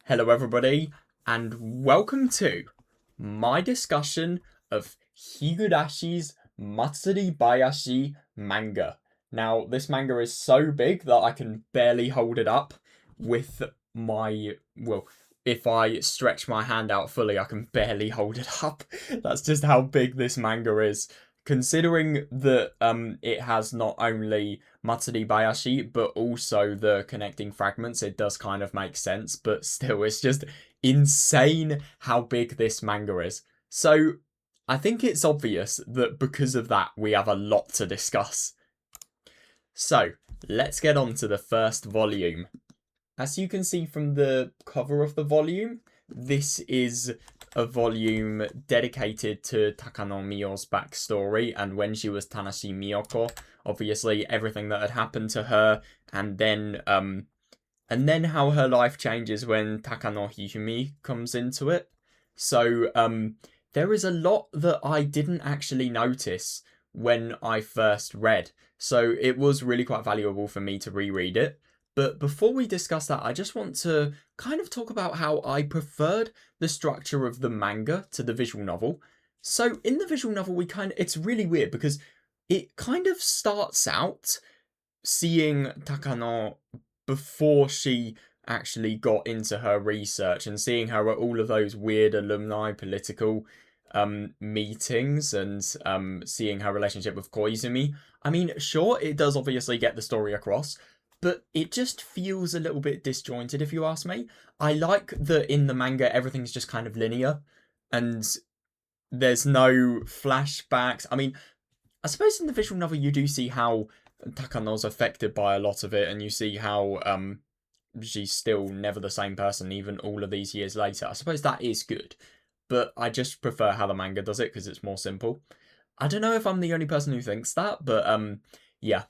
Hello, everybody, and welcome to my discussion of Higurashi's Matsuribayashi manga. Now, this manga is so big that I can barely hold it up with my. Well, if I stretch my hand out fully, I can barely hold it up. That's just how big this manga is. Considering that it has not only Matsuribayashi, but also the connecting fragments, it does kind of make sense, but still, it's just insane how big this manga is. So, I think it's obvious that because of that, we have a lot to discuss. So, let's get on to the first volume. As you can see from the cover of the volume, this is a volume dedicated to Takano Miyo's backstory and when she was Tanashi Miyoko. Obviously, everything that had happened to her, and then how her life changes when Takano Hifumi comes into it. So, there is a lot that I didn't actually notice when I first read. So it was really quite valuable for me to reread it. But before we discuss that, I just want to kind of talk about how I preferred the structure of the manga to the visual novel. So in the visual novel, it's really weird because it kind of starts out seeing Takano before she actually got into her research and seeing her at all of those weird alumni political meetings and seeing her relationship with Koizumi. I mean, sure, it does obviously get the story across, but it just feels a little bit disjointed if you ask me. I like that in the manga everything's just kind of linear and there's no flashbacks. I mean, I suppose in the visual novel you do see how Takano's affected by a lot of it, and you see how she's still never the same person even all of these years later. I suppose that is good, but I just prefer how the manga does it because it's more simple. I don't know if I'm the only person who thinks that, but yeah.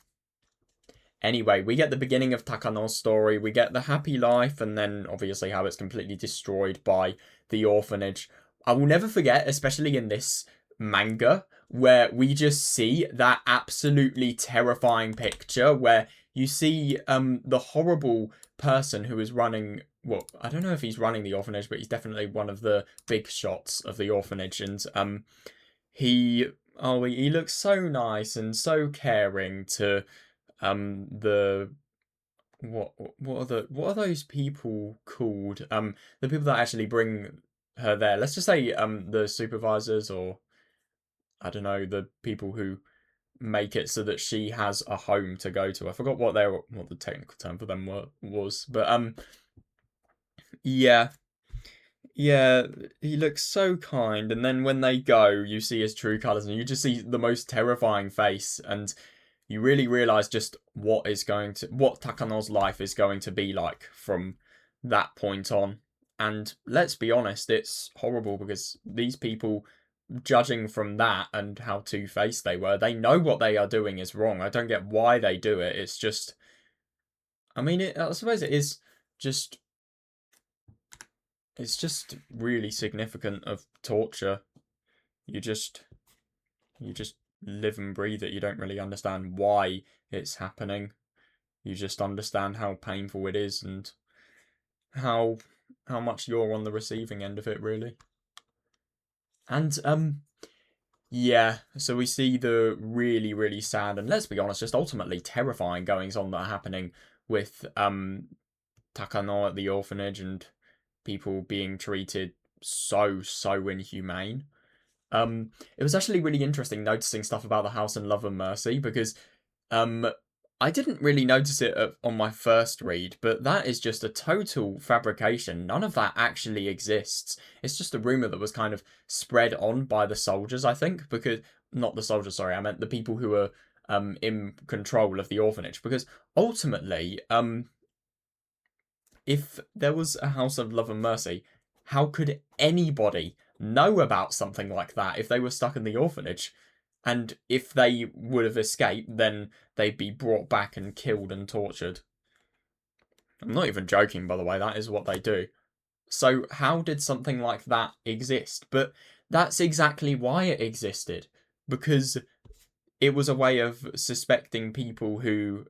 Anyway, we get the beginning of Takano's story, we get the happy life, and then obviously how it's completely destroyed by the orphanage. I will never forget, especially in this manga, where we just see that absolutely terrifying picture where you see the horrible person who is running. Well, I don't know if he's running the orphanage, but he's definitely one of the big shots of the orphanage, and he he looks so nice and so caring to the what are those people called? The people that actually bring her there. Let's just say the supervisors, or I don't know, the people who make it so that she has a home to go to. I forgot what the technical term for them was, but yeah. Yeah, he looks so kind, and then when they go, you see his true colors, and you just see the most terrifying face, and you really realize just what Takano's life is going to be like from that point on. And let's be honest, it's horrible because these people, judging from that and how two-faced they were, they know what they are doing is wrong. I don't get why they do it. It's just, I mean, I suppose it is just, it's just really significant of torture. You just, you just live and breathe it. You don't really understand why it's happening. You just understand how painful it is and how how much you're on the receiving end of it, really. And yeah, so we see the really, really sad and, let's be honest, just ultimately terrifying goings on that are happening with Takano at the orphanage and people being treated so inhumane. It was actually really interesting noticing stuff about the House and Love and Mercy because um, I didn't really notice it on my first read, but that is just a total fabrication. None of that actually exists. It's just a rumor that was kind of spread on by the soldiers, I think, because not the soldiers, sorry, I meant the people who were in control of the orphanage. Because ultimately, if there was a House of Love and Mercy, how could anybody know about something like that if they were stuck in the orphanage? And if they would have escaped, then they'd be brought back and killed and tortured. I'm not even joking, by the way, that is what they do. So, how did something like that exist? But that's exactly why it existed. Because it was a way of suspecting people who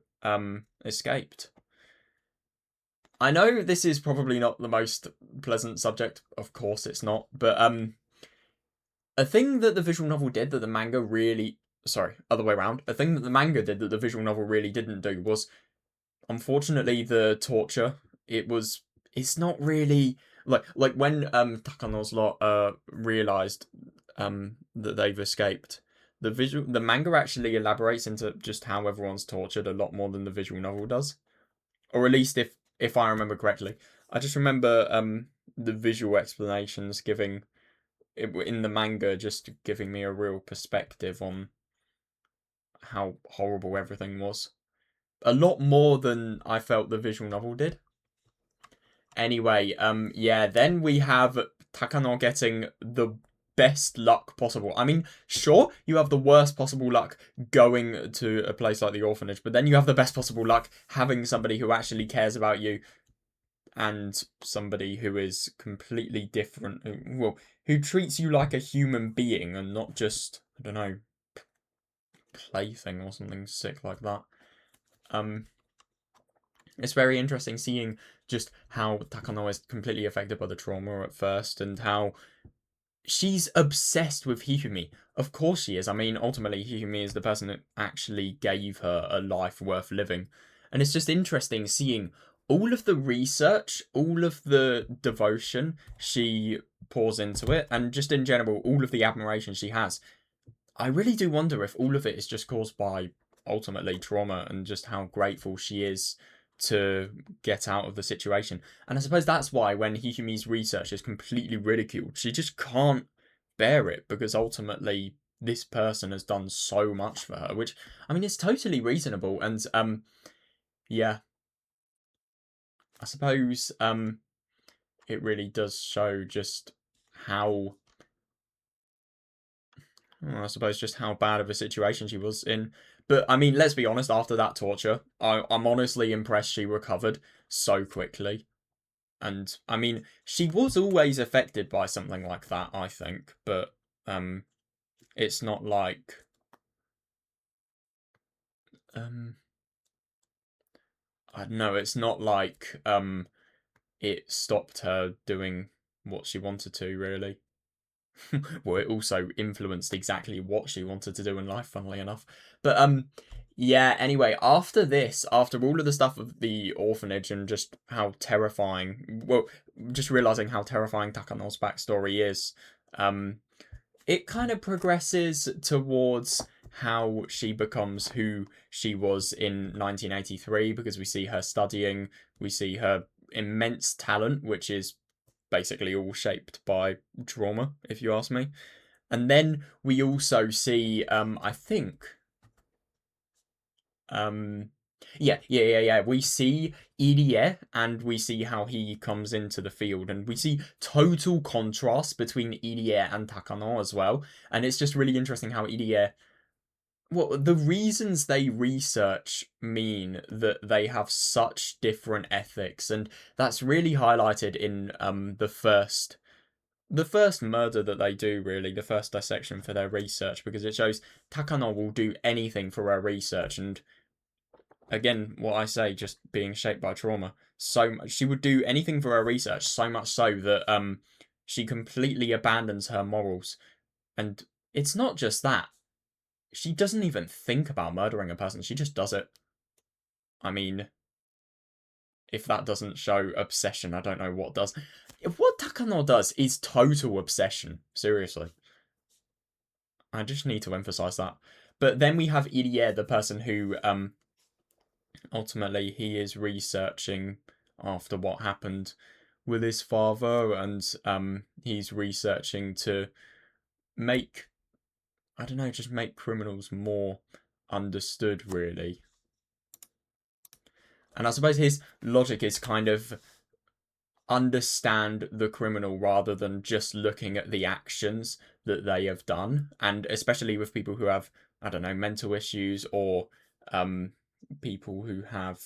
escaped. I know this is probably not the most pleasant subject. Of course, it's not. But a thing that the visual novel did that the manga really, sorry, other way around. A thing that the manga did that the visual novel really didn't do was, unfortunately, the torture. It was. It's not really like when Takano's lot realized that they've escaped. The manga actually elaborates into just how everyone's tortured a lot more than the visual novel does, or at least if I remember correctly. I just remember the visual explanations giving in the manga just giving me a real perspective on how horrible everything was. A lot more than I felt the visual novel did. Anyway, yeah, then we have Takano getting the best luck possible. I mean, sure, you have the worst possible luck going to a place like the orphanage, but then you have the best possible luck having somebody who actually cares about you and somebody who is completely different, who treats you like a human being and not just, I don't know, plaything or something sick like that. Um, it's very interesting seeing just how Takano is completely affected by the trauma at first and how she's obsessed with Hifumi. Of course she is. I mean, ultimately, Hifumi is the person that actually gave her a life worth living. And it's just interesting seeing all of the research, all of the devotion she pours into it, and just in general, all of the admiration she has. I really do wonder if all of it is just caused by ultimately trauma and just how grateful she is to get out of the situation. And I suppose that's why when Hifumi's research is completely ridiculed, she just can't bear it because ultimately this person has done so much for her, which I mean is totally reasonable. And yeah, I suppose it really does show just how I suppose just how bad of a situation she was in. But I mean, let's be honest, after that torture, I'm honestly impressed she recovered so quickly. And I mean, she was always affected by something like that, I think, but it's not like um I don't know, it's not like it stopped her doing what she wanted to, really. Well, it also influenced exactly what she wanted to do in life, funnily enough. But yeah, anyway, after this, after all of the stuff of the orphanage and just how terrifying, well, just realizing how terrifying Takano's backstory is, um, it kind of progresses towards how she becomes who she was in 1983 because we see her studying, we see her immense talent, which is basically all shaped by trauma, if you ask me. And then we also see, I think, um, yeah. We see Irie and we see how he comes into the field, and we see total contrast between Irie and Takano as well. And it's just really interesting how Irie, well, the reasons they research mean that they have such different ethics, and that's really highlighted in the first murder that they do, really, the first dissection for their research, because it shows Takano will do anything for her research, and again, what I say, just being shaped by trauma, so much she would do anything for her research, so much so that she completely abandons her morals, and it's not just that she doesn't even think about murdering a person; she just does it. I mean, if that doesn't show obsession, I don't know what does. What Takano does is total obsession. Seriously. I just need to emphasize that. But then we have Irie, the person who ultimately he is researching after what happened with his father, and he's researching to make, I don't know, just make criminals more understood, really. And I suppose his logic is kind of understand the criminal rather than just looking at the actions that they have done, and especially with people who have, I don't know, mental issues, or um people who have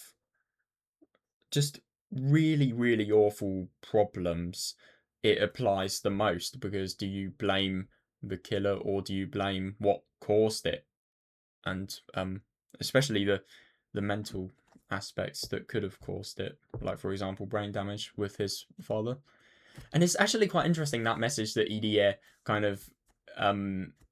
just really really awful problems, it applies the most, because do you blame the killer or do you blame what caused it? And especially the mental aspects that could have caused it, like for example brain damage with his father. And it's actually quite interesting, that message that Irie kind of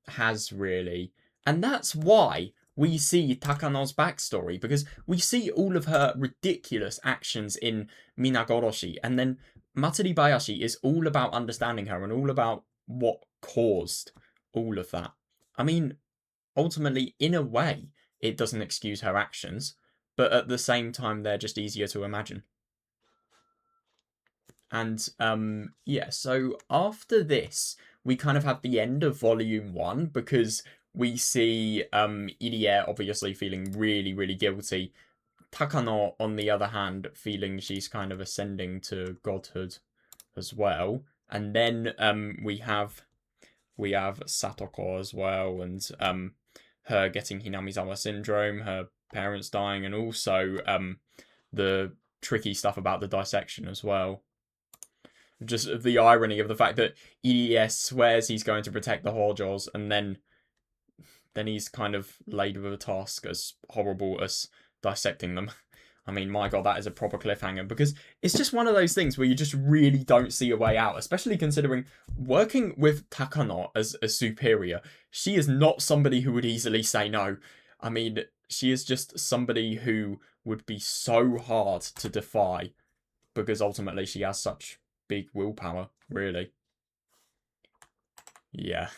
has, really. And that's why we see Takano's backstory, because we see all of her ridiculous actions in Minagoroshi, and then Matsuribayashi is all about understanding her and all about what caused all of that. I mean, ultimately, in a way, it doesn't excuse her actions, but at the same time, they're just easier to imagine. And yeah, so after this, we kind of have the end of volume 1, because we see Irie obviously feeling really, really guilty. Takano, on the other hand, feeling she's kind of ascending to godhood as well. And then we have Satoko as well, and her getting Hinamizawa syndrome, her parents dying, and also the tricky stuff about the dissection as well. Just the irony of the fact that EDS swears he's going to protect the Horjos, and then he's kind of laid with a task as horrible as dissecting them. I mean, my god, that is a proper cliffhanger, because it's just one of those things where you just really don't see a way out, especially considering working with Takano as a superior. She is not somebody who would easily say no. I mean, she is just somebody who would be so hard to defy, because ultimately she has such big willpower, really. Yeah.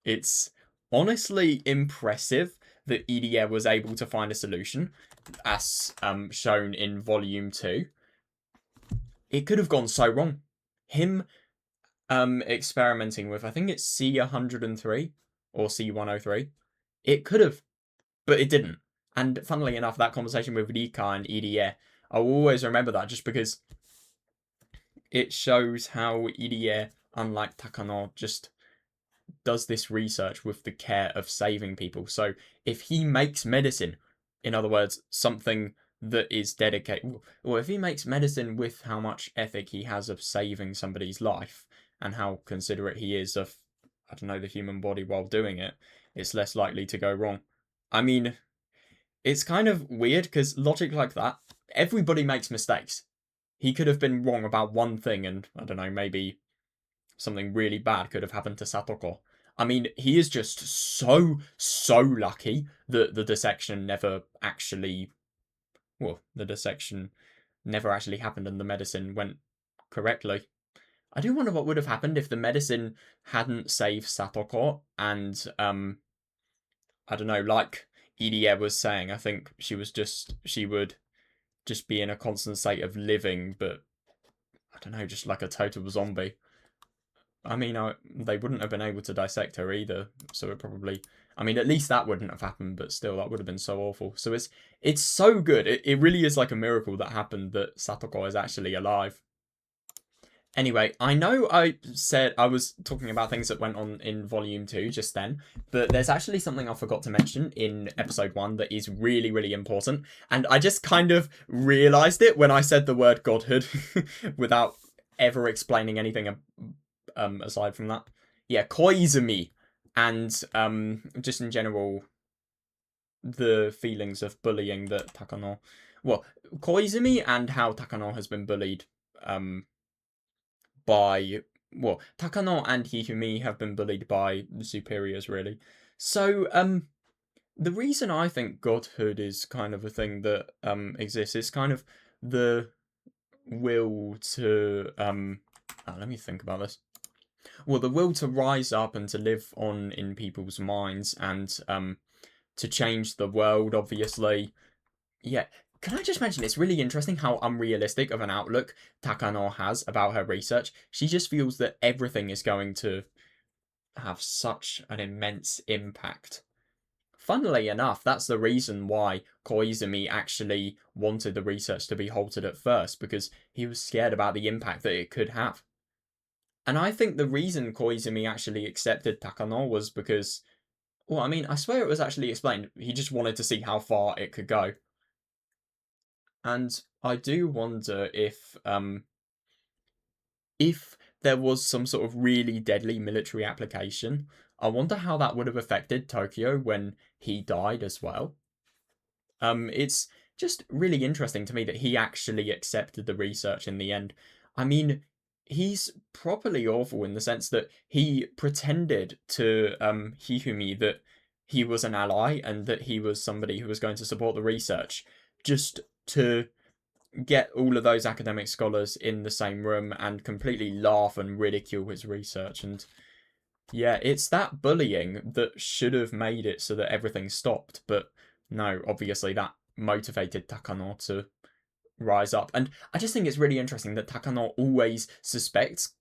It's honestly impressive that EDA was able to find a solution, as shown in Volume 2. It could have gone so wrong. Him experimenting with, I think it's C103 or C103. It could have, but it didn't. And funnily enough, that conversation with Rika and EDA, I will always remember that, just because it shows how Irie, unlike Takano, just does this research with the care of saving people. So if he makes medicine, in other words, something that is dedicated, or if he makes medicine with how much ethic he has of saving somebody's life and how considerate he is of, I don't know, the human body while doing it, it's less likely to go wrong. I mean, it's kind of weird, because logic like that, everybody makes mistakes. He could have been wrong about one thing, and I don't know, maybe something really bad could have happened to Satoko. I mean, he is just so lucky that the dissection never actually, well, the dissection never actually happened and the medicine went correctly. I do wonder what would have happened if the medicine hadn't saved Satoko, and I don't know, like Irie was saying, I think she would just be in a constant state of living, but I don't know, just like a total zombie. I mean, they wouldn't have been able to dissect her either, so it probably, I mean, at least that wouldn't have happened, but still, that would have been so awful. So it's so good. It really is like a miracle that happened, that Satoko is actually alive. Anyway, I know I said I was talking about things that went on in Volume 2 just then, but there's actually something I forgot to mention in Episode 1 that is really, really important, and I just kind of realised it when I said the word godhood without ever explaining anything aside from that. Yeah, Koizumi, and just in general, the feelings of bullying that Takano... Well, Koizumi and how Takano has been bullied by... Well, Takano and Hifumi have been bullied by the superiors, really. So, the reason I think godhood is kind of a thing that exists is kind of the will to... let me think about this. Well, the will to rise up and to live on in people's minds, and to change the world, obviously. Yeah. Can I just mention, it's really interesting how unrealistic of an outlook Takano has about her research. She just feels that everything is going to have such an immense impact. Funnily enough, that's the reason why Koizumi actually wanted the research to be halted at first, because he was scared about the impact that it could have. And I think the reason Koizumi actually accepted Takano was because, well, I mean, I swear it was actually explained. He just wanted to see how far it could go. And I do wonder if there was some sort of really deadly military application, I wonder how that would have affected Tokyo when he died as well. It's just really interesting to me that he actually accepted the research in the end. I mean, he's properly awful in the sense that he pretended to Hihumi that he was an ally and that he was somebody who was going to support the research just to get all of those academic scholars in the same room and completely laugh and ridicule his research. And yeah, it's that bullying that should have made it so that everything stopped. But no, obviously that motivated Takano to rise up. And I just think it's really interesting that Takano always suspects.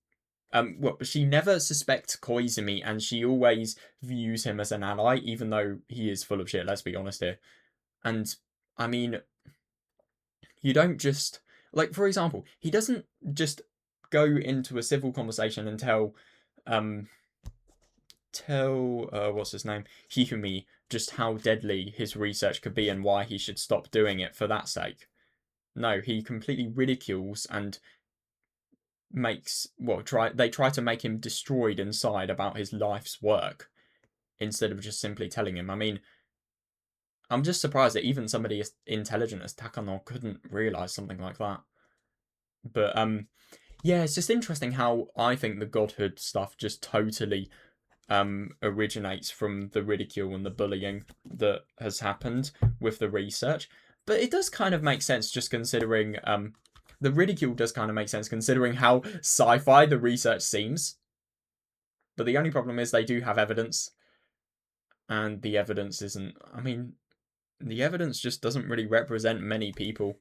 Well, she never suspects Koizumi, and she always views him as an ally, even though he is full of shit. Let's be honest here. And I mean, you don't just like, for example, he doesn't just go into a civil conversation and um tell what's his name, Hifumi, just how deadly his research could be and why he should stop doing it for that sake. No, he completely ridicules and they try to make him destroyed inside about his life's work instead of just simply telling him. I mean, I'm just surprised that even somebody as intelligent as Takano couldn't realize something like that. But yeah, it's just interesting how I think the godhood stuff just totally originates from the ridicule and the bullying that has happened with the research. But it does kind of make sense just considering the ridicule does kind of make sense considering how sci-fi the research seems. But the only problem is they do have evidence, and the evidence isn't. I mean, the evidence just doesn't really represent many people.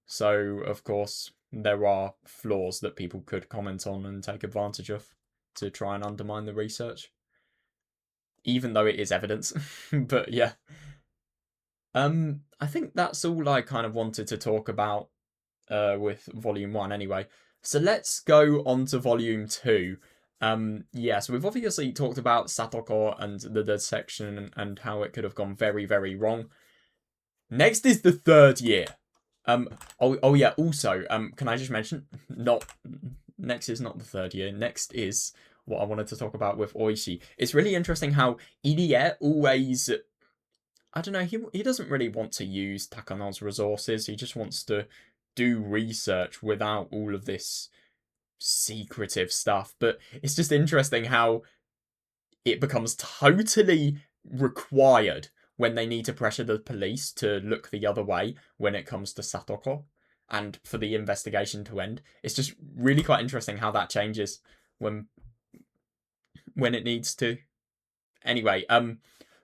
So, of course, there are flaws that people could comment on and take advantage of to try and undermine the research. Even though it is evidence. But yeah. I think that's all I kind of wanted to talk about with Volume 1 anyway. So let's go on to Volume 2. Yeah, so we've obviously talked about Satoko and the dissection and how it could have gone very, very wrong. Next is the third year. Oh yeah, also, can I just mention, next is not the third year. Next is what I wanted to talk about with Oishi. It's really interesting how Irie always, I don't know, he doesn't really want to use Takano's resources. He just wants to do research without all of this secretive stuff. But it's just interesting how it becomes totally required when they need to pressure the police to look the other way when it comes to Satoko and for the investigation to end. It's just really quite interesting how that changes when it needs to. Anyway,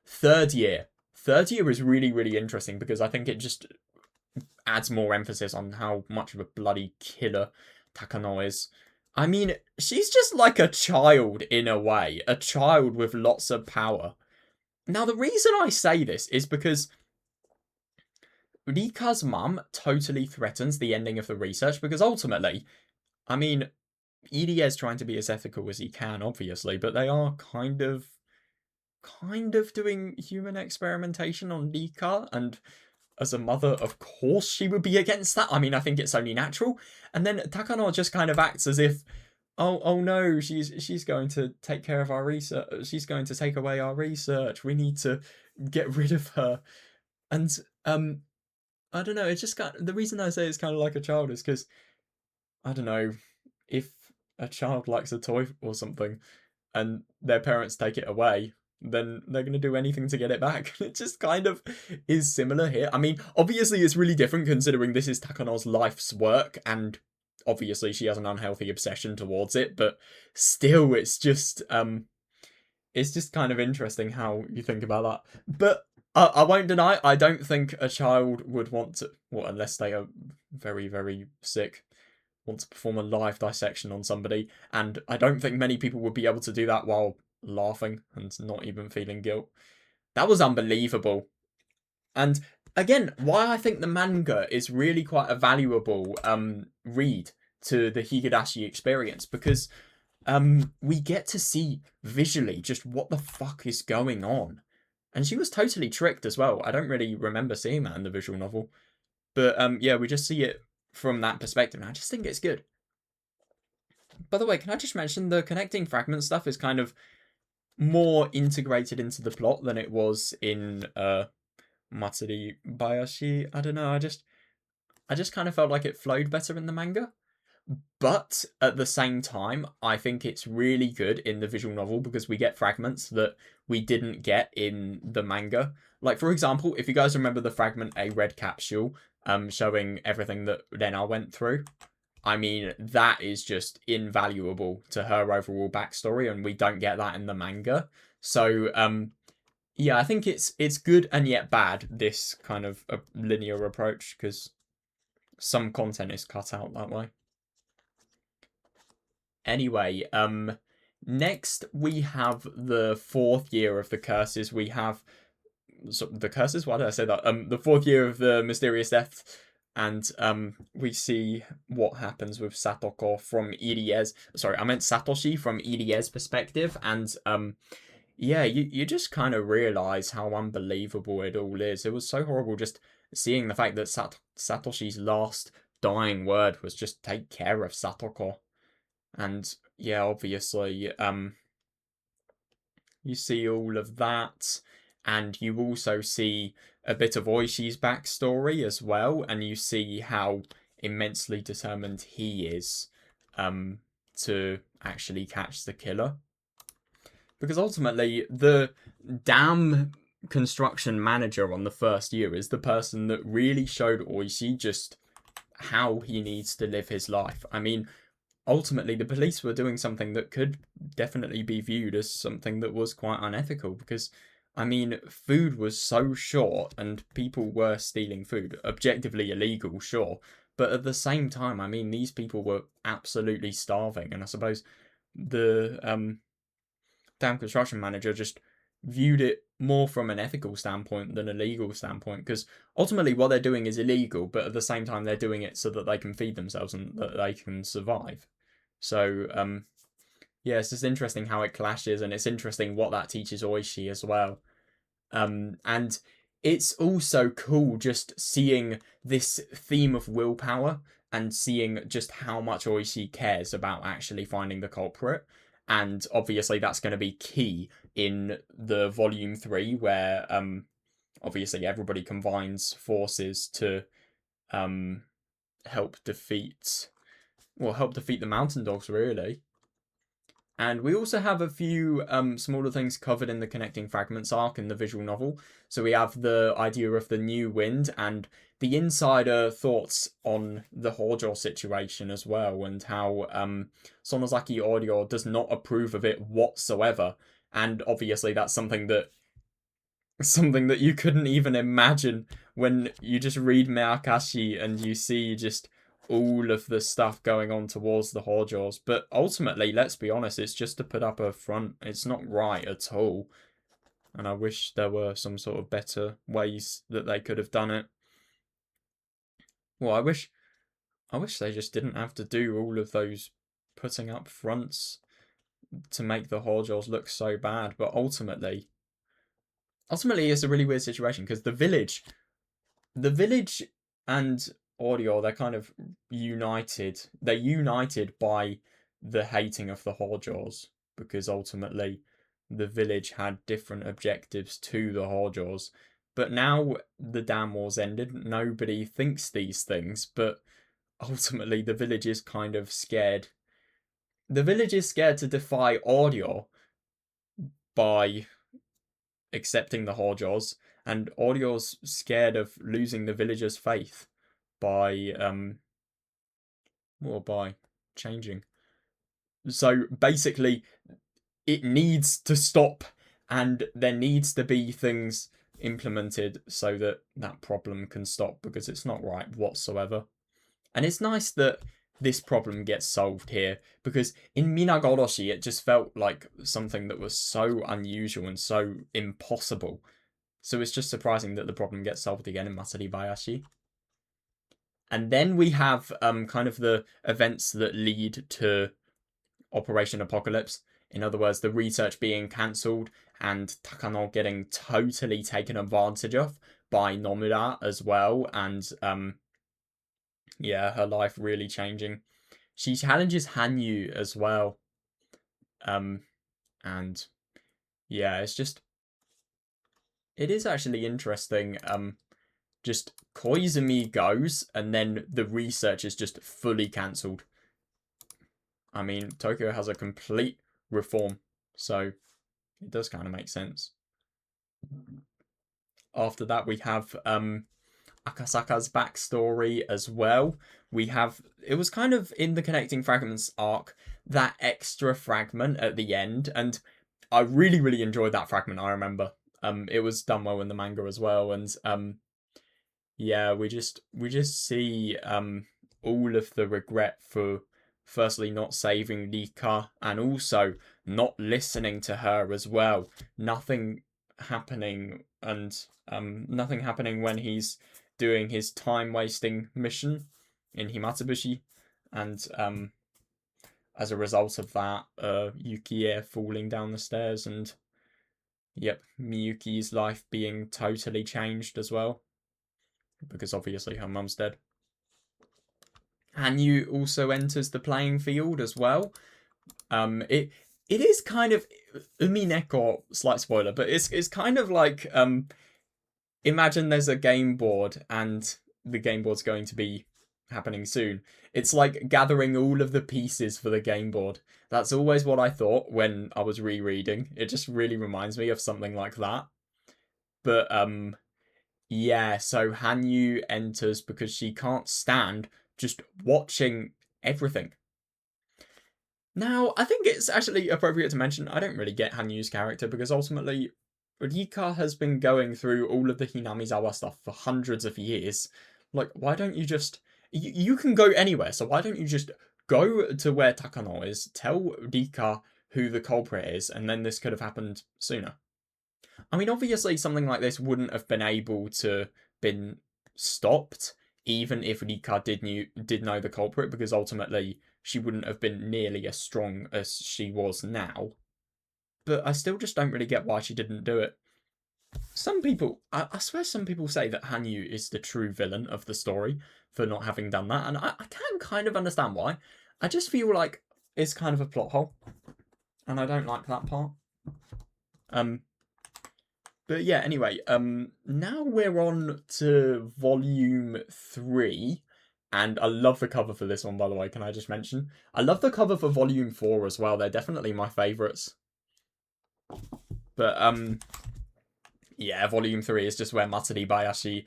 third year. Third year is really, really interesting because I think it just adds more emphasis on how much of a bloody killer Takano is. I mean, she's just like a child in a way, a child with lots of power. Now, the reason I say this is because Rika's mum totally threatens the ending of the research because ultimately, I mean, Irie's trying to be as ethical as he can, obviously, but they are kind of doing human experimentation on Rika, and as a mother, of course she would be against that. I mean, I think it's only natural. And then Takano just kind of acts as if, oh no, she's going to take care of our research. She's going to take away our research. We need to get rid of her. And I don't know. It's just the reason I say it's kind of like a child is because I don't know, if a child likes a toy or something, and their parents take it away, then they're going to do anything to get it back. It just kind of is similar here. I mean, obviously it's really different considering this is Takano's life's work, and obviously she has an unhealthy obsession towards it, but still it's just kind of interesting how you think about that. But I won't deny, I don't think a child would want to, well, unless they are very, very sick, want to perform a live dissection on somebody, and I don't think many people would be able to do that while laughing and not even feeling guilt. That was unbelievable. And again, why I think the manga is really quite a valuable read to the Higurashi experience, because we get to see visually just what the fuck is going on. And she was totally tricked as well. I don't really remember seeing that in the visual novel. But yeah, we just see it from that perspective, and I just think it's good. By the way, can I just mention the connecting fragment stuff is kind of more integrated into the plot than it was in Matsuribayashi. I don't know. I just kind of felt like it flowed better in the manga. But at the same time, I think it's really good in the visual novel because we get fragments that we didn't get in the manga. Like, for example, if you guys remember the fragment A Red Capsule, showing everything that Rena went through, I mean, that is just invaluable to her overall backstory, and we don't get that in the manga. So, yeah, I think it's good and yet bad, this kind of a linear approach, because some content is cut out that way. Anyway, next we have the fourth year of the curses. We have the curses. Why did I say that? The fourth year of the mysterious death, and we see what happens with Satoko from Irie's. Sorry, I meant Satoshi from Irie's perspective, and yeah, you just kind of realize how unbelievable it all is. It was so horrible just seeing the fact that Satoshi's last dying word was just take care of Satoko. And yeah, obviously, you see all of that, and you also see a bit of Oishi's backstory as well, and you see how immensely determined he is to actually catch the killer. Because ultimately, the dam construction manager on the first year is the person that really showed Oishi just how he needs to live his life. I mean, ultimately the police were doing something that could definitely be viewed as something that was quite unethical because I mean food was so short and people were stealing food, objectively illegal, sure, but at the same time I mean these people were absolutely starving, and I suppose the dam construction manager just viewed it more from an ethical standpoint than a legal standpoint, because ultimately what they're doing is illegal, but at the same time they're doing it so that they can feed themselves and that they can survive. So yeah, it's just interesting how it clashes, and it's interesting what that teaches Oishi as well. And it's also cool just seeing this theme of willpower and seeing just how much Oishi cares about actually finding the culprit. And obviously that's going to be key in the volume 3 where obviously everybody combines forces to um help defeat help defeat the mountain dogs, really. And we also have a few smaller things covered in the Connecting Fragments arc in the visual novel. So we have the idea of the new wind and the insider thoughts on the Hojo situation as well, and how Sonozaki Audio does not approve of it whatsoever. And obviously that's something that you couldn't even imagine when you just read Meakashi and you see just all of the stuff going on towards the Hojos. But ultimately, let's be honest, it's just to put up a front. It's not right at all. And I wish there were some sort of better ways that they could have done it. Well, I wish they just didn't have to do all of those putting up fronts to make the Hojos look so bad. But ultimately, it's a really weird situation because the village and Audio, they're kind of united. They're united by the hating of the Hojos because ultimately the village had different objectives to the Hojos. But now the dam war's ended, nobody thinks these things, but ultimately the village is kind of scared. The village is scared to defy Audio by accepting the Hojos, and Audio's scared of losing the villagers' faith by by changing. So basically, it needs to stop, and there needs to be things implemented so that that problem can stop because it's not right whatsoever. And it's nice that this problem gets solved here because in Minagoroshi it just felt like something that was so unusual and so impossible. So it's just surprising that the problem gets solved again in Matsuribayashi. And then we have kind of the events that lead to Operation Apocalypse. In other words, the research being cancelled and Takano getting totally taken advantage of by Nomura as well, and yeah, her life really changing. She challenges Hanyu as well, and yeah, it's just it is actually interesting. Just Koizumi goes, and then the research is just fully cancelled. I mean, Tokyo has a complete reform, so it does kind of make sense. After that, we have Akasaka's backstory as well. We have, it was kind of in the Connecting Fragments arc, that extra fragment at the end, and I really, really enjoyed that fragment. I remember, it was done well in the manga as well, and yeah, we just see all of the regret for firstly not saving Nika and also not listening to her as well. Nothing happening, and nothing happening when he's doing his time wasting mission in Himatsubushi, and as a result of that, Yukie falling down the stairs, and yep, Miyuki's life being totally changed as well, because obviously her mum's dead. Hanyu also enters the playing field as well. It is kind of Umineko, slight spoiler, but it's kind of like imagine there's a game board and the game board's going to be happening soon. It's like gathering all of the pieces for the game board. That's always what I thought when I was rereading. It just really reminds me of something like that. But yeah, so Hanyu enters because she can't stand just watching everything. Now, I think it's actually appropriate to mention I don't really get Hanyu's character because ultimately Rika has been going through all of the Hinamizawa stuff for hundreds of years. Like, why don't you just. You can go anywhere, so why don't you just go to where Takano is, tell Rika who the culprit is, and then this could have happened sooner? I mean, obviously, something like this wouldn't have been able to been stopped, even if Rika did know the culprit, because ultimately she wouldn't have been nearly as strong as she was now. But I still just don't really get why she didn't do it. Some people, I swear, some people say that Hanyu is the true villain of the story for not having done that, and I can kind of understand why. I just feel like it's kind of a plot hole, and I don't like that part. Um, But yeah, anyway, now we're on to volume 3. And I love the cover for this one, by the way, can I just mention? I love the cover for volume 4 as well. They're definitely my favourites. But yeah, volume 3 is just where Matsuribayashi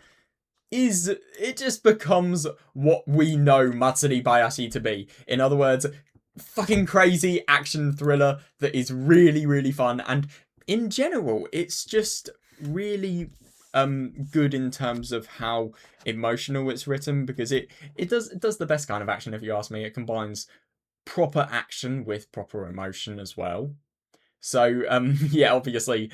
it just becomes what we know Matsuribayashi to be. In other words, fucking crazy action thriller that is really, really fun, and in general, it's just really good in terms of how emotional it's written, because it does the best kind of action, if you ask me. It combines proper action with proper emotion as well. So yeah, obviously,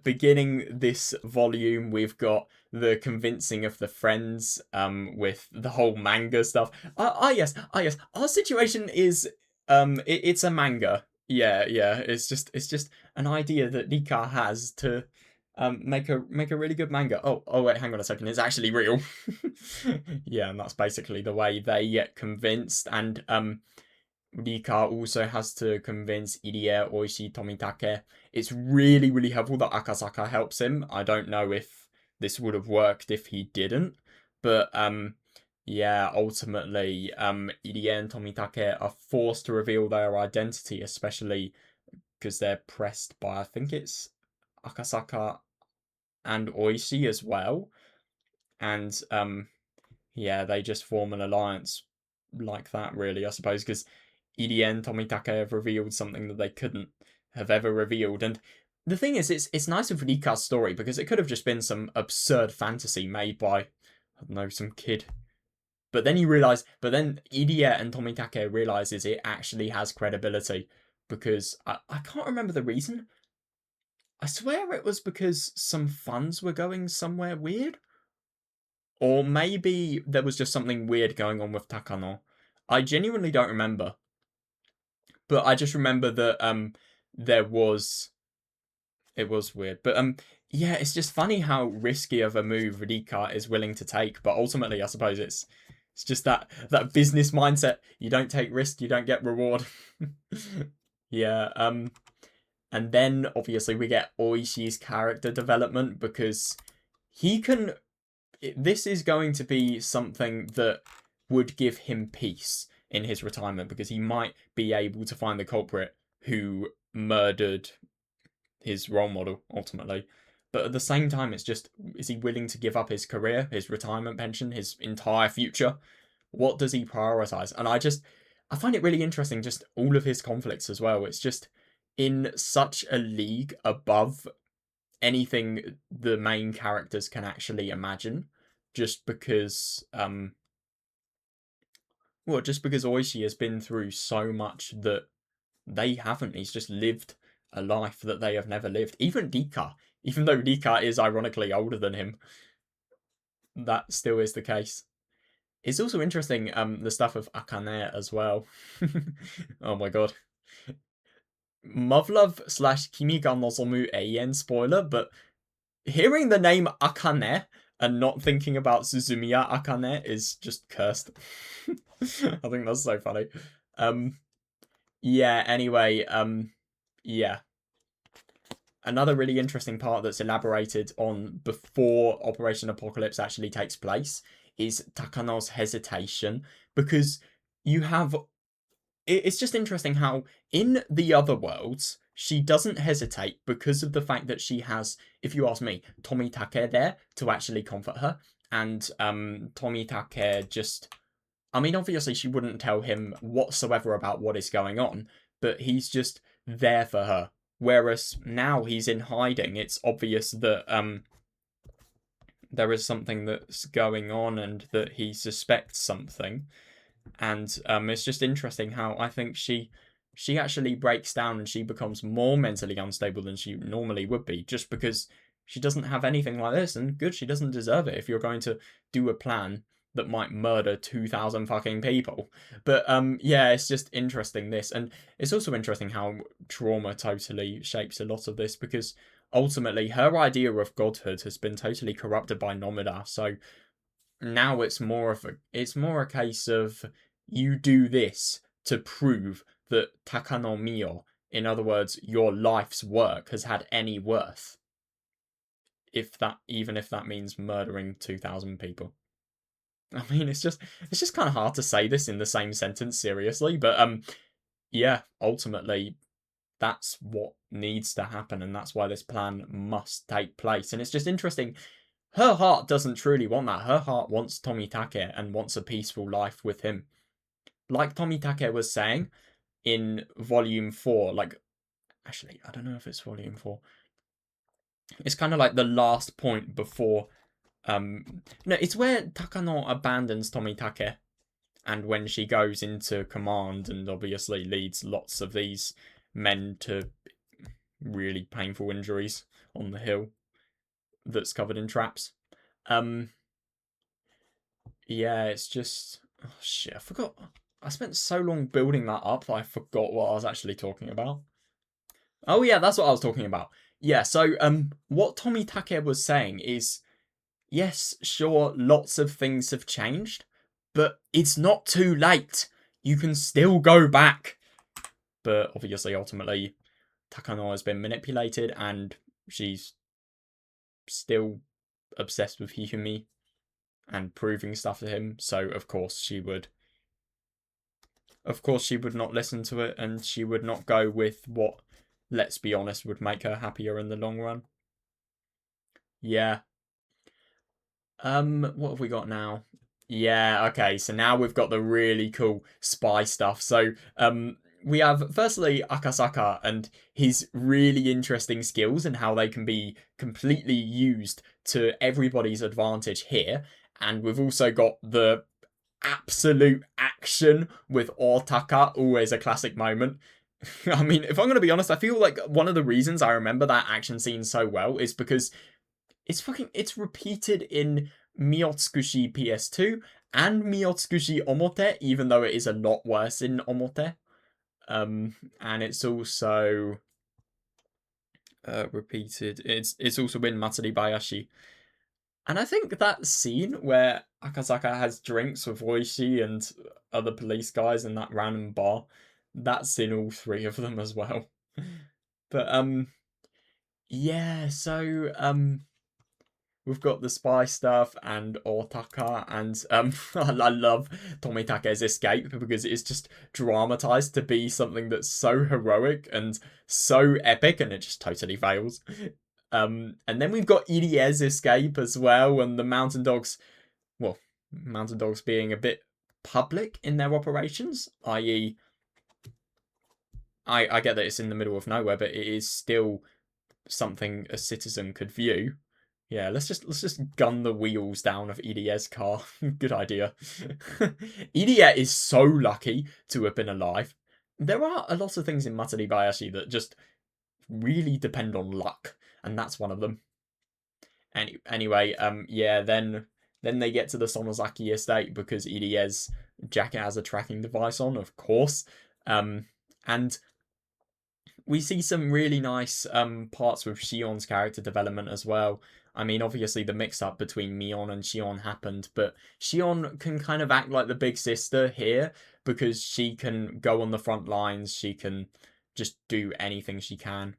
beginning this volume, we've got the convincing of the friends with the whole manga stuff. Yes. Our situation is it's a manga. Yeah. It's just an idea that Nika has to make a really good manga. Oh wait, hang on a second. It's actually real. Yeah, and that's basically the way they get convinced. And Rika also has to convince Irie, Oishi, Tomitake. It's really, really helpful that Akasaka helps him. I don't know if this would have worked if he didn't. But yeah, ultimately, Irie and Tomitake are forced to reveal their identity, especially because they're pressed by, I think it's Akasaka and Oishi as well. And yeah, they just form an alliance like that, really, I suppose, because Irie and Tomitake have revealed something that they couldn't have ever revealed. And the thing is, it's nice with Rika's story because it could have just been some absurd fantasy made by, I don't know, some kid. But then Irie and Tomitake realizes it actually has credibility, because I can't remember the reason. I swear it was because some funds were going somewhere weird. Or maybe there was just something weird going on with Takano. I genuinely don't remember. But I just remember that there was it was weird. But yeah, it's just funny how risky of a move Rika is willing to take, but ultimately I suppose it's just that business mindset. You don't take risk, you don't get reward. Yeah, And then obviously we get Oishi's character development because he can. This is going to be something that would give him peace in his retirement because he might be able to find the culprit who murdered his role model ultimately. But at the same time, it's just, is he willing to give up his career, his retirement pension, his entire future? What does he prioritize? And I find it really interesting, just all of his conflicts as well. It's just in such a league above anything the main characters can actually imagine, just because, just because Oishi has been through so much that they haven't. He's just lived a life that they have never lived. Even Rika, even though Rika is ironically older than him, that still is the case. It's also interesting, the stuff of Akane as well. Oh my god. Muv-Love / Kimi ga Nozomu Eien spoiler, but hearing the name Akane and not thinking about Suzumiya Akane is just cursed. I think that's so funny. Yeah, anyway, yeah. Another really interesting part that's elaborated on before Operation Apocalypse actually takes place is Takano's hesitation, because you have. It's just interesting how in the other worlds she doesn't hesitate because of the fact that she has, if you ask me, Tomitake there to actually comfort her, and Tomitake just. I mean, obviously she wouldn't tell him whatsoever about what is going on, but he's just there for her. Whereas now he's in hiding, it's obvious that there is something that's going on and that he suspects something. And it's just interesting how I think she actually breaks down and she becomes more mentally unstable than she normally would be, just because she doesn't have anything like this. And good, she doesn't deserve it if you're going to do a plan that might murder 2,000 fucking people. But yeah, it's just interesting this, and it's also interesting how trauma totally shapes a lot of this, because ultimately her idea of godhood has been totally corrupted by Nomura. So now it's more a case of you do this to prove that Takano Mio, in other words, your life's work, has had any worth. Even if that means murdering 2,000 people. I mean, it's just kind of hard to say this in the same sentence seriously, but yeah, ultimately that's what needs to happen, and that's why this plan must take place. And it's just interesting. Her heart doesn't truly want that. Her heart wants Tomitake and wants a peaceful life with him. Like Tomitake was saying in volume 4, like, actually, I don't know if it's volume 4. It's kind of like the last point before, no, it's where Takano abandons Tomitake, and when she goes into command and obviously leads lots of these men to really painful injuries on the hill that's covered in traps. Yeah, it's just, oh shit, I forgot. I spent so long building that up that I forgot what I was actually talking about. Oh yeah, that's what I was talking about. Yeah, so what Tomitake was saying is, yes, sure, lots of things have changed, but it's not too late. You can still go back. But obviously, ultimately, Takano has been manipulated and she's still obsessed with Hifumi and proving stuff to him, so of course she would not listen to it, and she would not go with what, let's be honest, would make her happier in the long run. Yeah. What have we got now? Yeah, okay, so now we've got the really cool spy stuff. So, we have firstly Akasaka and his really interesting skills and how they can be completely used to everybody's advantage here. And we've also got the absolute action with Otaka, always a classic moment. I mean, if I'm going to be honest, I feel like one of the reasons I remember that action scene so well is because it's repeated in Miyotsukushi PS2 and Miyotsukushi Omote, even though it is a lot worse in Omote. And it's also repeated. It's also in Matsuribayashi. And I think that scene where Akasaka has drinks with Oishi and other police guys in that random bar, that's in all three of them as well. But yeah, so we've got the spy stuff and Otaka, and I love Tomitake's escape because it's just dramatized to be something that's so heroic and so epic, and it just totally fails. And then we've got Irie's escape as well, and the mountain dogs, well, mountain dogs being a bit public in their operations, i.e., I get that it's in the middle of nowhere, but it is still something a citizen could view. Yeah, let's just gun the wheels down of Irie's car. Good idea. Irie is so lucky to have been alive. There are a lot of things in Matsuribayashi that just really depend on luck, and that's one of them. Anyway, yeah, then they get to the Sonozaki estate because Irie's jacket has a tracking device on, of course. And we see some really nice parts with Shion's character development as well. I mean, obviously the mix-up between Mion and Shion happened, but Shion can kind of act like the big sister here because she can go on the front lines, she can just do anything she can.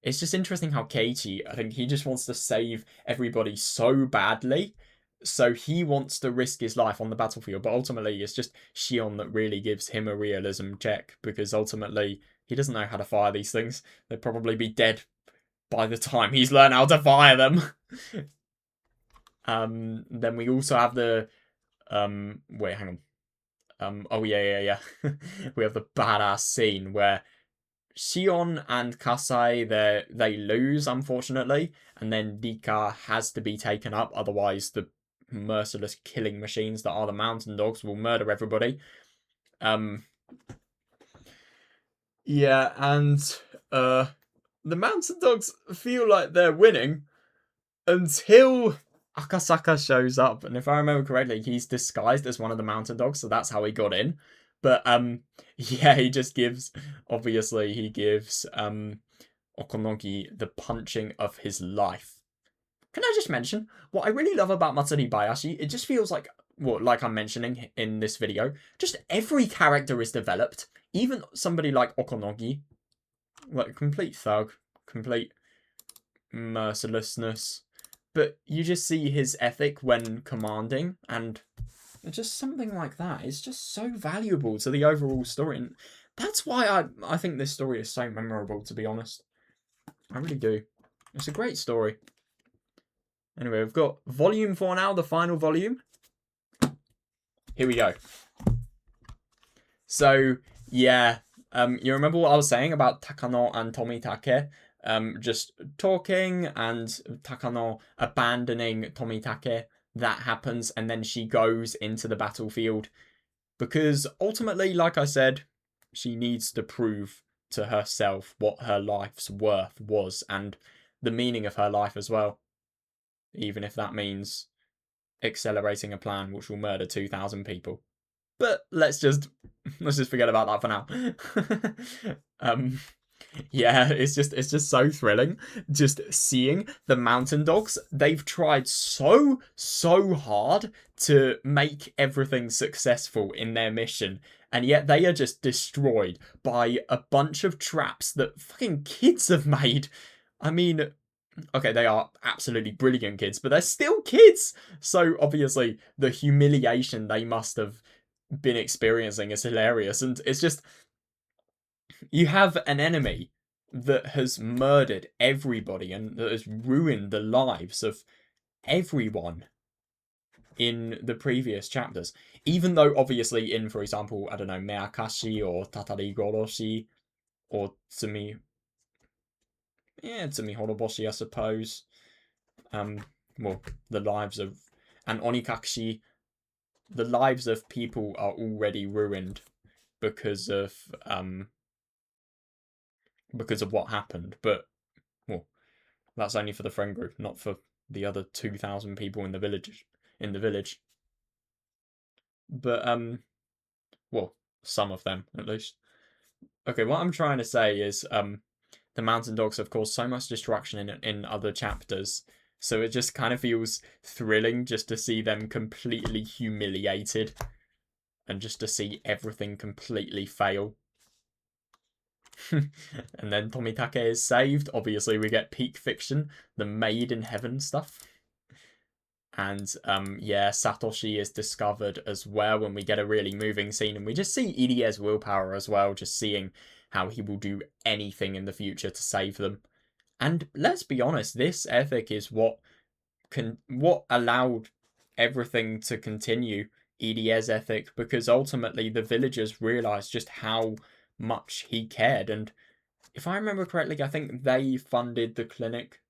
It's just interesting how Keiichi, I think he just wants to save everybody so badly, so he wants to risk his life on the battlefield, but ultimately it's just Shion that really gives him a realism check, because ultimately he doesn't know how to fire these things. They'd probably be dead by the time he's learned how to fire them. Then we also have the wait, hang on. Oh yeah. We have the badass scene where Shion and Kasai they lose, unfortunately, and then Dika has to be taken up, otherwise the merciless killing machines that are the mountain dogs will murder everybody. Yeah, and the mountain dogs feel like they're winning until Akasaka shows up, and if I remember correctly, he's disguised as one of the mountain dogs, so that's how he got in. But yeah, he gives Okonogi the punching of his life. Can I just mention what I really love about Matsuribayashi? It just feels like, well, like I'm mentioning in this video, just every character is developed. Even somebody like Okonogi, like complete thug, complete mercilessness, but you just see his ethic when commanding, and just something like that is just so valuable to the overall story, and that's why I think this story is so memorable, to be honest. I really do. It's a great story. Anyway, we've got volume 4 now, the final volume. Here we go. So, yeah, you remember what I was saying about Takano and Tomitake just talking, and Takano abandoning Tomitake? That happens, and then she goes into the battlefield because ultimately, like I said, she needs to prove to herself what her life's worth was and the meaning of her life as well, even if that means accelerating a plan which will murder 2,000 people. But let's just forget about that for now. Yeah, it's just so thrilling just seeing the mountain dogs. They've tried so hard to make everything successful in their mission, and yet they are just destroyed by a bunch of traps that fucking kids have made. I mean, okay, they are absolutely brilliant kids, but they're still kids. So obviously the humiliation they must have been experiencing is hilarious, and it's just, you have an enemy that has murdered everybody and that has ruined the lives of everyone in the previous chapters. Even though, obviously, in, for example, I don't know, Meakashi or Tatari Goroshi or Tsumi Horoboshi, I suppose. Well, the lives of, and Onikakushi, the lives of people are already ruined because of what happened, but, well, that's only for the friend group, not for the other 2,000 people in the village. But well, some of them at least. Okay, what I'm trying to say is the mountain dogs have caused so much destruction in other chapters, so it just kind of feels thrilling just to see them completely humiliated and just to see everything completely fail. And then Tomitake is saved. Obviously, we get peak fiction, the maid in heaven stuff. And yeah, Satoshi is discovered as well, and we get a really moving scene, and we just see Irie's willpower as well, just seeing how he will do anything in the future to save them. And let's be honest, this ethic is what allowed everything to continue, Irie's ethic, because ultimately the villagers realized just how much he cared. And if I remember correctly, I think they funded the clinic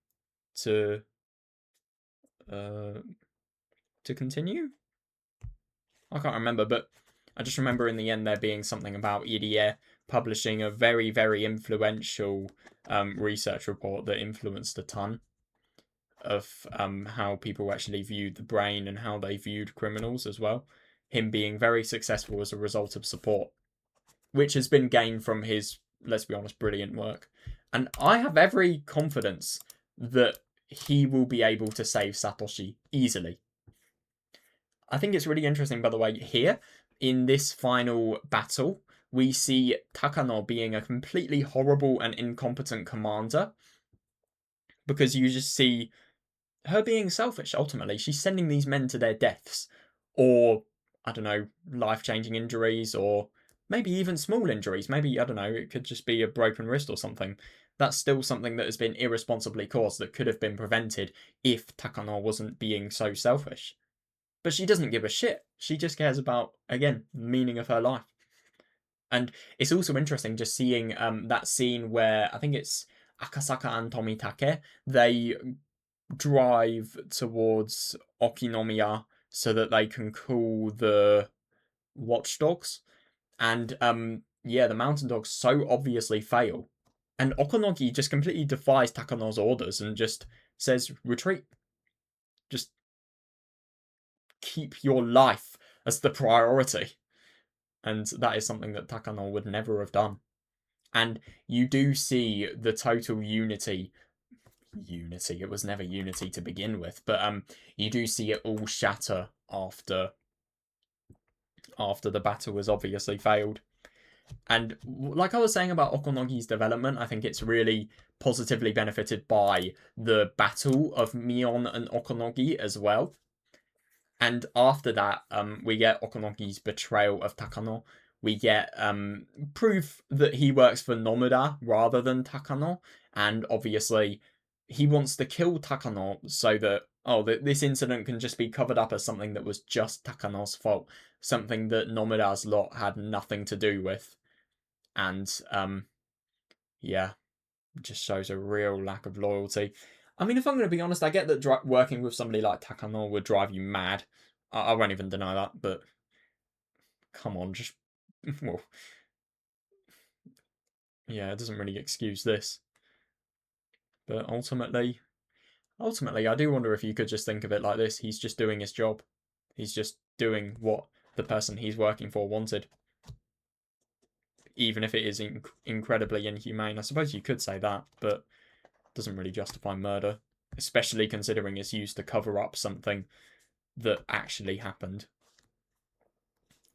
to uh to continue. I can't remember, but I just remember in the end there being something about Irie publishing a very, very influential research report that influenced a ton of how people actually viewed the brain and how they viewed criminals as well. Him being very successful as a result of support, which has been gained from his, let's be honest, brilliant work. And I have every confidence that he will be able to save Satoshi easily. I think it's really interesting, by the way, here in this final battle, we see Takano being a completely horrible and incompetent commander, because you just see her being selfish, ultimately. She's sending these men to their deaths, or, I don't know, life-changing injuries, or maybe even small injuries. Maybe, I don't know, it could just be a broken wrist or something. That's still something that has been irresponsibly caused that could have been prevented if Takano wasn't being so selfish. But she doesn't give a shit. She just cares about, again, the meaning of her life. And it's also interesting just seeing that scene where I think it's Akasaka and Tomitake, they drive towards Okinomiya so that they can call the watchdogs. And yeah, the mountain dogs so obviously fail. And Okonogi just completely defies Takano's orders and just says, retreat. Just keep your life as the priority. And that is something that Takano would never have done. And you do see the total unity. It was never unity to begin with, but you do see it all shatter after the battle has obviously failed. And like I was saying about Okonogi's development, I think it's really positively benefited by the battle of Mion and Okonogi as well. And after that, we get Okonogi's betrayal of Takano. We get proof that he works for Nomura rather than Takano. And obviously, he wants to kill Takano so that, this incident can just be covered up as something that was just Takano's fault. Something that Nomura's lot had nothing to do with. And, yeah, just shows a real lack of loyalty. I mean, if I'm going to be honest, I get that working with somebody like Takano would drive you mad. I won't even deny that, but come on, just, well, yeah, it doesn't really excuse this. But ultimately, I do wonder if you could just think of it like this. He's just doing his job. He's just doing what the person he's working for wanted. Even if it is incredibly inhumane. I suppose you could say that, but it doesn't really justify murder. Especially considering it's used to cover up something that actually happened.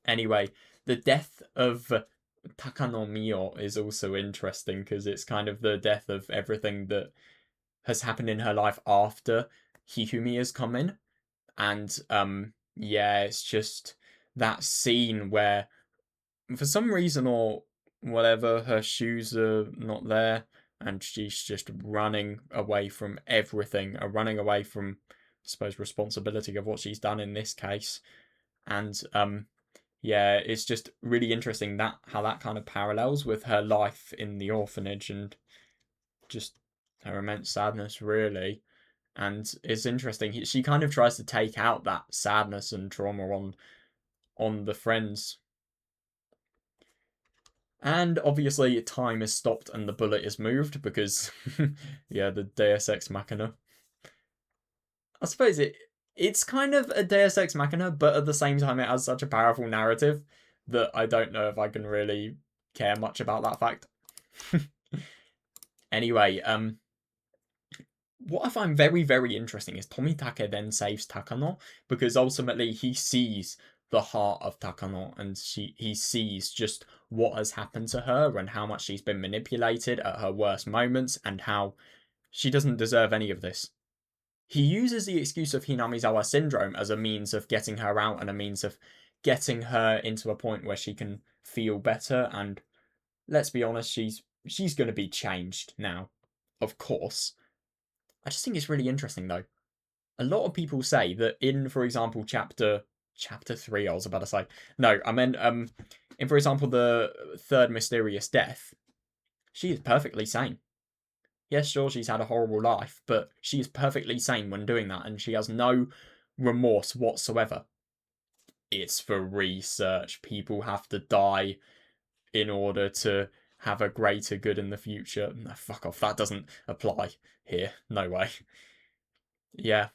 Anyway, the death of Takano Mio is also interesting because it's kind of the death of everything that has happened in her life after Hifumi has come in. And yeah, it's just that scene where for some reason or whatever, her shoes are not there and she's just running away from everything, running away from, I suppose, responsibility of what she's done in this case. And yeah, it's just really interesting that how that kind of parallels with her life in the orphanage and just her immense sadness, really. And it's interesting. She kind of tries to take out that sadness and trauma on the friends. And obviously, time is stopped and the bullet is moved because, yeah, the Deus Ex Machina. I suppose it's kind of a Deus Ex Machina, but at the same time, it has such a powerful narrative that I don't know if I can really care much about that fact. Anyway, what I find very, very interesting is Tomitake then saves Takano because ultimately he sees the heart of Takano, and he sees just what has happened to her and how much she's been manipulated at her worst moments and how she doesn't deserve any of this. He uses the excuse of Hinamizawa syndrome as a means of getting her out and a means of getting her into a point where she can feel better, and let's be honest, she's going to be changed now, of course. I just think it's really interesting though. A lot of people say that in, for example, chapter 3, I was about to say. No, I meant in, for example, the third mysterious death, she is perfectly sane. Yes, sure, she's had a horrible life, but she is perfectly sane when doing that, and she has no remorse whatsoever. It's for research. People have to die in order to have a greater good in the future. No, fuck off. That doesn't apply here. No way. Yeah.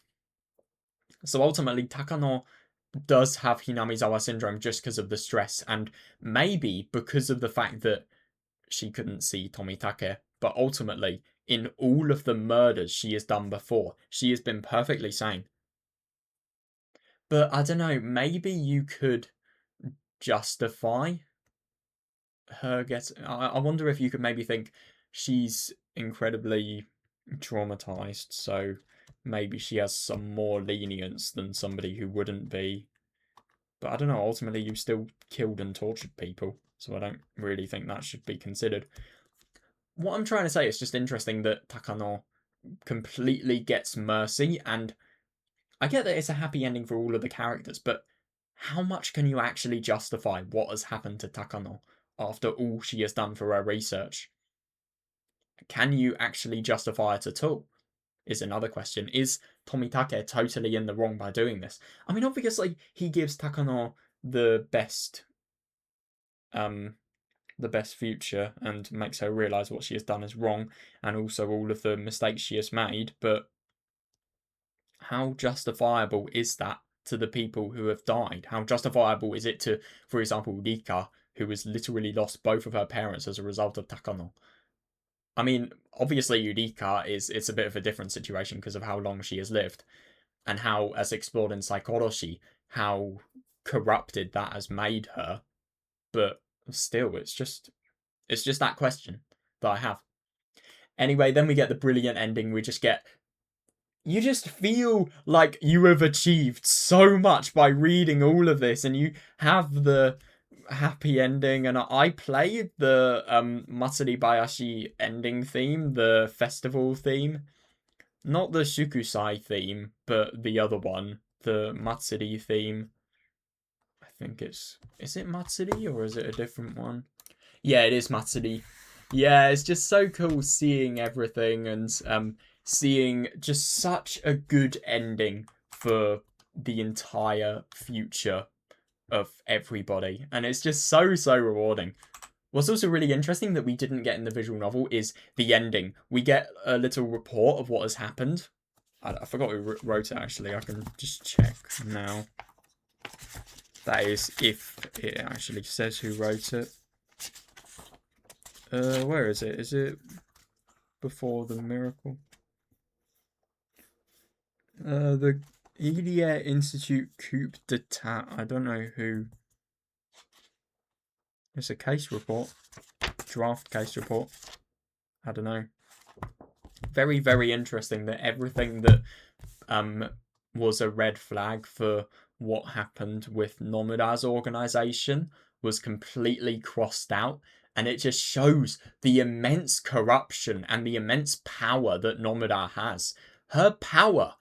So ultimately, Takano does have Hinamizawa syndrome just because of the stress, and maybe because of the fact that she couldn't see Tomitake. But ultimately, in all of the murders she has done before, she has been perfectly sane. But I don't know, maybe you could justify her getting. I wonder if you could maybe think she's incredibly traumatized, so maybe she has some more lenience than somebody who wouldn't be. But I don't know, ultimately you still killed and tortured people, so I don't really think that should be considered. What I'm trying to say is just interesting that Takano completely gets mercy, and I get that it's a happy ending for all of the characters, but how much can you actually justify what has happened to Takano after all she has done for her research? Can you actually justify it at all? Is another question. Is Tomitake totally in the wrong by doing this? I mean, obviously, he gives Takano the best future and makes her realise what she has done is wrong and also all of the mistakes she has made, but how justifiable is that to the people who have died? How justifiable is it to, for example, Rika, who has literally lost both of her parents as a result of Takano? I mean, obviously Rika it's a bit of a different situation because of how long she has lived and how, as explored in Higurashi, how corrupted that has made her. But still, it's just that question that I have. Anyway, then we get the brilliant ending. You just feel like you have achieved so much by reading all of this, and you have the happy ending. And I played the Matsuribayashi ending theme, the festival theme, not the Shukusai theme, but the other one, the Matsuri theme. I think is it Matsuri or is it a different one? Yeah, it is Matsuri. Yeah, it's just so cool seeing everything and seeing just such a good ending for the entire future of everybody. And it's just so rewarding. What's also really interesting that we didn't get in the visual novel is the ending. We get a little report of what has happened. I forgot who wrote it actually. I can just check now. That is, if it actually says who wrote it. Where is it? Is it before the miracle? The Ilia Institute coup d'etat. I don't know who. It's a case report. Draft case report. I don't know. Very, very interesting that everything that was a red flag for what happened with Nomura's organization was completely crossed out. And it just shows the immense corruption and the immense power that Nomura has. Her power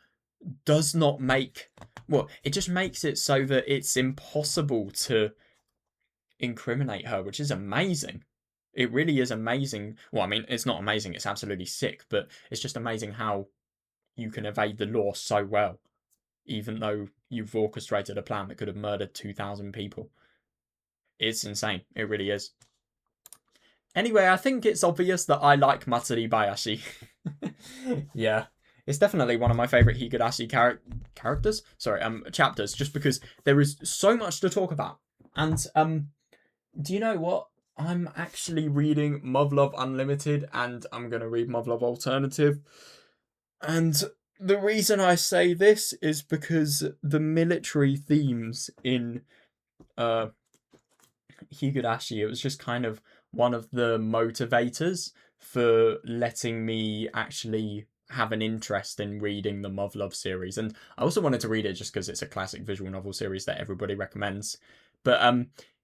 does not make... Well, it just makes it so that it's impossible to incriminate her, which is amazing. It really is amazing. Well, I mean, it's not amazing, it's absolutely sick, but it's just amazing how you can evade the law so well, even though you've orchestrated a plan that could have murdered 2,000 people. It's insane. It really is. Anyway, I think it's obvious that I like Matsuribayashi. Yeah. It's definitely one of my favourite Higurashi characters. Sorry, chapters, just because there is so much to talk about. And do you know what? I'm actually reading Muv-Luv Unlimited, and I'm gonna read Muv-Luv Alternative. And the reason I say this is because the military themes in Higurashi, it was just kind of one of the motivators for letting me actually have an interest in reading the Muv-Luv series. And I also wanted to read it just because it's a classic visual novel series that everybody recommends. But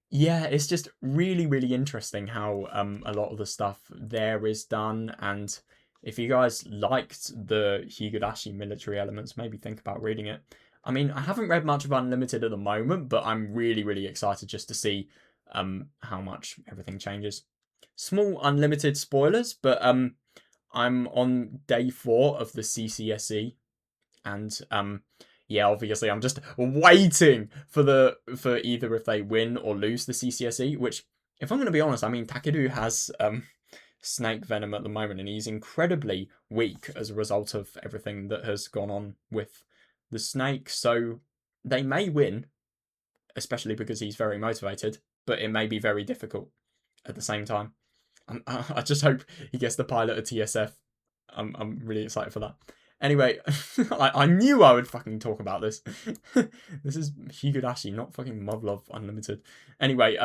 yeah, it's just really, really interesting how a lot of the stuff there is done. And if you guys liked the Higurashi military elements, maybe think about reading it. I mean, I haven't read much of Unlimited at the moment, but I'm really, really excited just to see how much everything changes. Small unlimited spoilers, but I'm on day 4 of the CCSE, and yeah, obviously I'm just waiting for either if they win or lose the CCSE. Which, if I'm going to be honest, I mean Takeru has snake venom at the moment, and he's incredibly weak as a result of everything that has gone on with the snake. So they may win, especially because he's very motivated, but it may be very difficult at the same time. I just hope he gets the pilot at TSF. I'm really excited for that. Anyway, I knew I would fucking talk about this. This is Higurashi, not fucking Muv-Luv Unlimited. Anyway,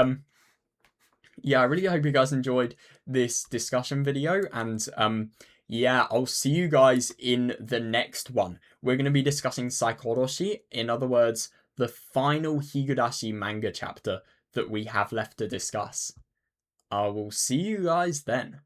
yeah, I really hope you guys enjoyed this discussion video, and yeah, I'll see you guys in the next one. We're going to be discussing Saikoroshi, in other words, the final Higurashi manga chapter that we have left to discuss. I will see you guys then.